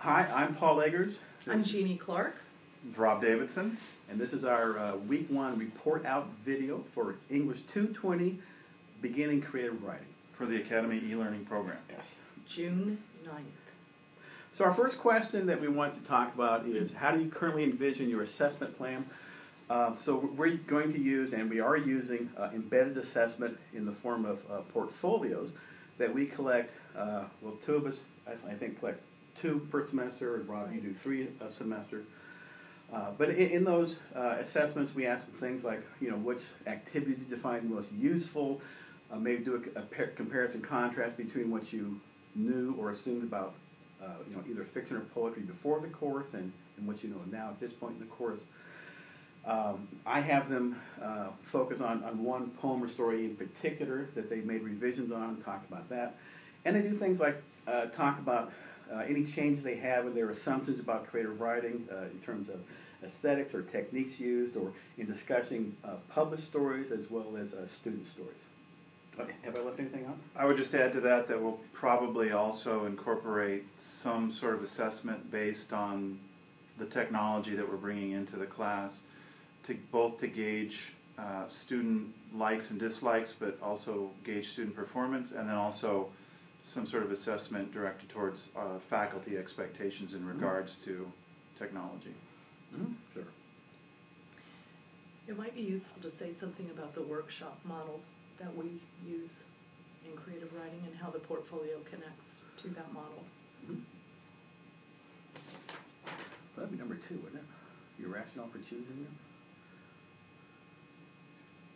Hi, I'm Paul Eggers. I'm Jeannie Clark. Rob Davidson. And this is our Week 1 Report Out video for English 220, Beginning Creative Writing. For the Academy e-learning program. Yes. June 9th. So our first question that we want to talk about is, how do you currently envision your assessment plan? So we're going to use, and we are using, embedded assessment in the form of portfolios that we collect. Well, two of us, I think, collect 2 per semester, and Rob, you do 3 a semester. But in those assessments, we ask things like, which activities you find most useful, maybe do a comparison contrast between what you knew or assumed about either fiction or poetry before the course and what you know now at this point in the course. I have them focus on one poem or story in particular that they've made revisions on and talked about that. And they do things like talk about any changes they have in their assumptions about creative writing in terms of aesthetics or techniques used, or in discussing published stories as well as student stories. Have I left anything out? I would just add to that we'll probably also incorporate some sort of assessment based on the technology that we're bringing into the class, both to gauge student likes and dislikes, but also gauge student performance, and then also some sort of assessment directed towards faculty expectations in regards to technology. Sure. It might be useful to say something about the workshop model that we use in creative writing and how the portfolio connects to that model. That'd be number 2, wouldn't it? Your rationale for choosing it?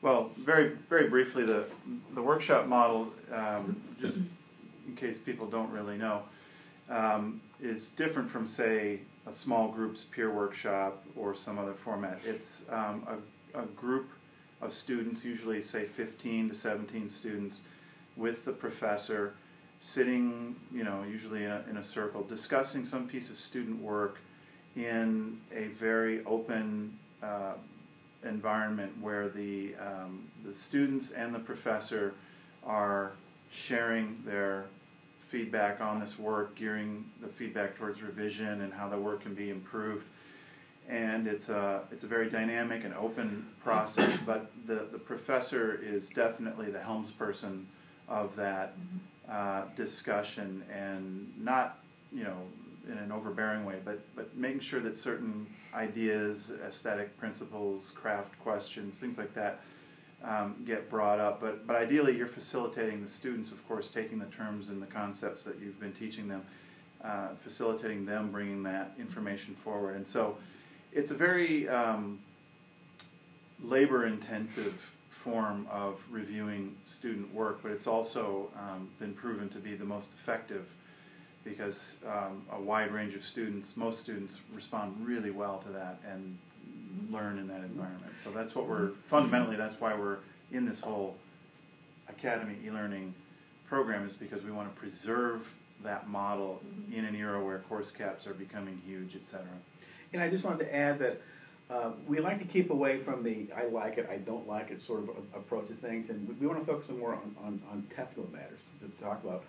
Well, very briefly, the workshop model, just in case people don't really know, is different from, say, a small groups peer workshop or some other format. It's a group of students, usually say 15 to 17 students, with the professor, sitting, usually in a circle, discussing some piece of student work in a very open environment where the students and the professor are sharing their feedback on this work, gearing the feedback towards revision and how the work can be improved. And it's a very dynamic and open process, but the professor is definitely the helmsperson of that discussion, and not in an overbearing way, but making sure that certain ideas, aesthetic principles, craft questions, things like that get brought up. But ideally, you're facilitating the students, of course, taking the terms and the concepts that you've been teaching them, facilitating them bringing that information forward. And so it's a very labor-intensive form of reviewing student work, but it's also been proven to be the most effective, because a wide range of students, most students, respond really well to that and learn in that environment. So that's what fundamentally, that's why we're in this whole Academy e-learning program, is because we want to preserve that model in an era where course caps are becoming huge, etc. And I just wanted to add that we like to keep away from the I like it, I don't like it sort of approach to things, and we want to focus more on technical matters, to talk about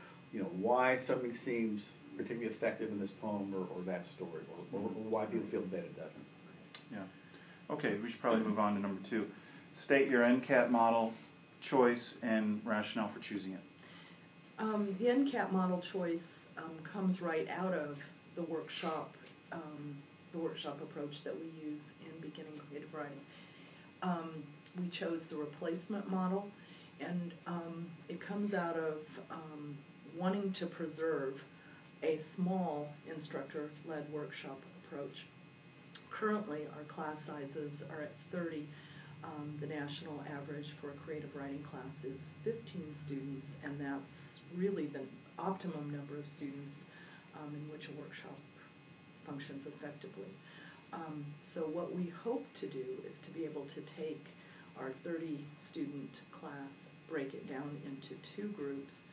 why something seems particularly effective in this poem or that story, or why people feel that it doesn't. Yeah. Okay, we should probably move on to number 2. State your NCAT model, choice, and rationale for choosing it. The NCAT model choice comes right out of the workshop approach that we use in beginning creative writing. We chose the replacement model, and it comes out of wanting to preserve a small instructor-led workshop approach. Currently, our class sizes are at 30. The national average for a creative writing class is 15 students, and that's really the optimum number of students in which a workshop functions effectively. So what we hope to do is to be able to take our 30-student class, break it down into 2 groups.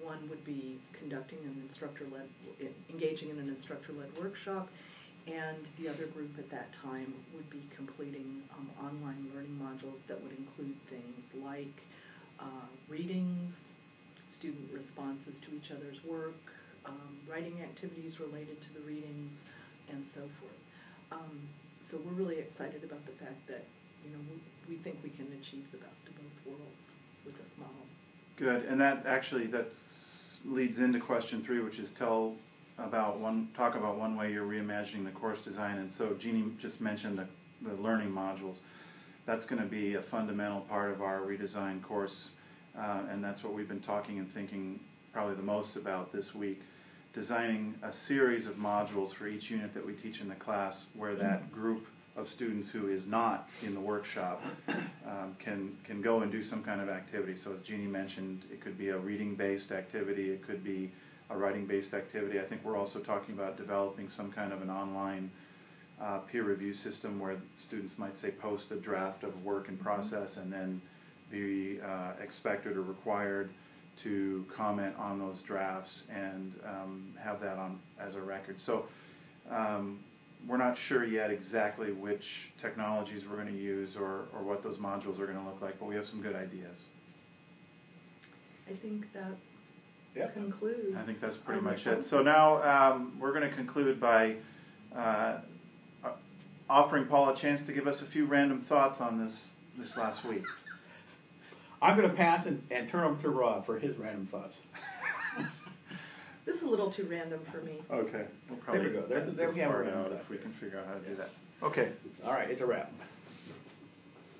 One would be engaging in an instructor-led workshop, and the other group at that time would be completing online learning modules that would include things like readings, student responses to each other's work, writing activities related to the readings, and so forth. So we're really excited about the fact that, you know, we think we can achieve the best of both worlds with this model. Good, and that actually leads into question 3, which is talk about one way you're reimagining the course design. And so Jeannie just mentioned the learning modules. That's going to be a fundamental part of our redesigned course, and that's what we've been talking and thinking probably the most about this week. Designing a series of modules for each unit that we teach in the class, where that group of students who is not in the workshop can go and do some kind of activity. So as Jeannie mentioned, it could be a reading-based activity, it could be a writing-based activity. I think we're also talking about developing some kind of an online peer review system where students might, say, post a draft of work in process and then be expected or required to comment on those drafts and have that on as a record. So we're not sure yet exactly which technologies we're going to use or what those modules are going to look like, but we have some good ideas. I think that Yep. concludes. I think that's pretty our much it. discussion. So now we're going to conclude by offering Paul a chance to give us a few random thoughts on this last week. I'm going to pass and turn over to Rob for his random thoughts. This is a little too random for me. Okay. We'll probably There we go. There edit we this have a part random out thought. if we can figure out how to do that. Okay. All right, it's a wrap.